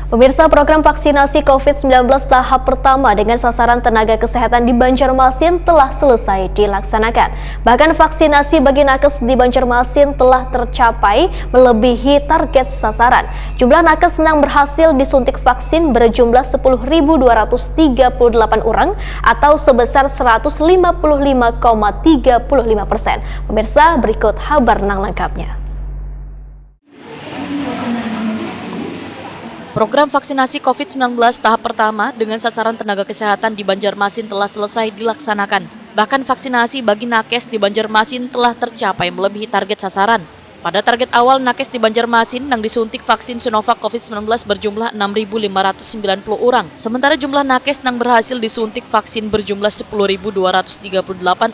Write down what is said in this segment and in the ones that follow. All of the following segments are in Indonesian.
Pemirsa, program vaksinasi COVID-19 tahap pertama dengan sasaran tenaga kesehatan di Banjarmasin telah selesai dilaksanakan. Bahkan vaksinasi bagi nakes di Banjarmasin telah tercapai melebihi target sasaran. Jumlah nakes yang berhasil disuntik vaksin berjumlah 10.238 orang atau sebesar 155,35%. Pemirsa, berikut kabar lengkapnya. Program vaksinasi COVID-19 tahap pertama dengan sasaran tenaga kesehatan di Banjarmasin telah selesai dilaksanakan. Bahkan vaksinasi bagi nakes di Banjarmasin telah tercapai melebihi target sasaran. Pada target awal, nakes di Banjarmasin yang disuntik vaksin Sinovac COVID-19 berjumlah 6.590 orang. Sementara jumlah nakes yang berhasil disuntik vaksin berjumlah 10.238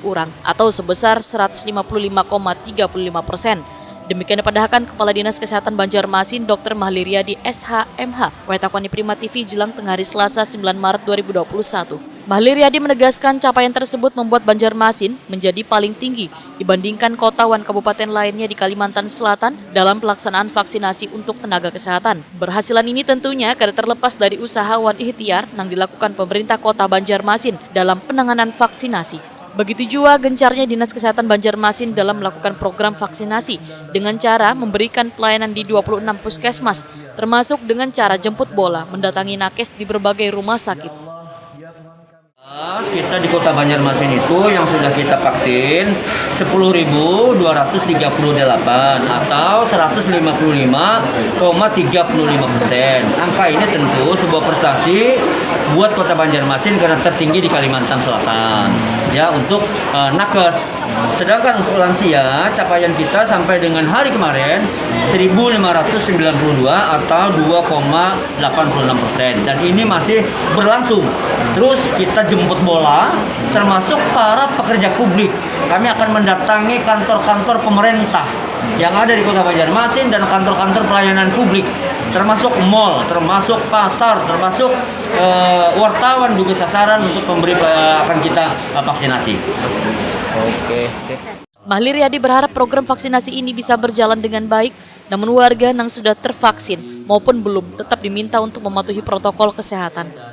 orang atau sebesar 155,35%. Demikian dipadahkan Kepala Dinas Kesehatan Banjarmasin Dr. Mahliriadi SHMH, Wetakoni Prima TV Jelang Tengah hari Selasa 9 Maret 2021. Mahliriadi menegaskan capaian tersebut membuat Banjarmasin menjadi paling tinggi dibandingkan kota wan kabupaten lainnya di Kalimantan Selatan dalam pelaksanaan vaksinasi untuk tenaga kesehatan. Berhasilan ini tentunya karena terlepas dari usaha wan ikhtiar yang dilakukan pemerintah kota Banjarmasin dalam penanganan vaksinasi. Begitu juga gencarnya Dinas Kesehatan Banjarmasin dalam melakukan program vaksinasi dengan cara memberikan pelayanan di 26 puskesmas, termasuk dengan cara jemput bola mendatangi nakes di berbagai rumah sakit. Kita di Kota Banjarmasin itu yang sudah kita vaksin 10.238 atau 155,35%. Angka ini tentu sebuah prestasi buat Kota Banjarmasin karena tertinggi di Kalimantan Selatan ya untuk nakes. Sedangkan untuk lansia capaian kita sampai dengan hari kemarin 1.592 atau 2,86% dan ini masih berlangsung. Terus kita jemput bola termasuk para pekerja publik. Kami akan mendatangi kantor-kantor pemerintah yang ada di Kota Banjarmasin dan kantor-kantor pelayanan publik, termasuk mal, termasuk pasar, termasuk wartawan juga sasaran untuk pemberi akan kita vaksinasi. Oke. Mahliriadi berharap program vaksinasi ini bisa berjalan dengan baik, namun warga yang sudah tervaksin maupun belum tetap diminta untuk mematuhi protokol kesehatan.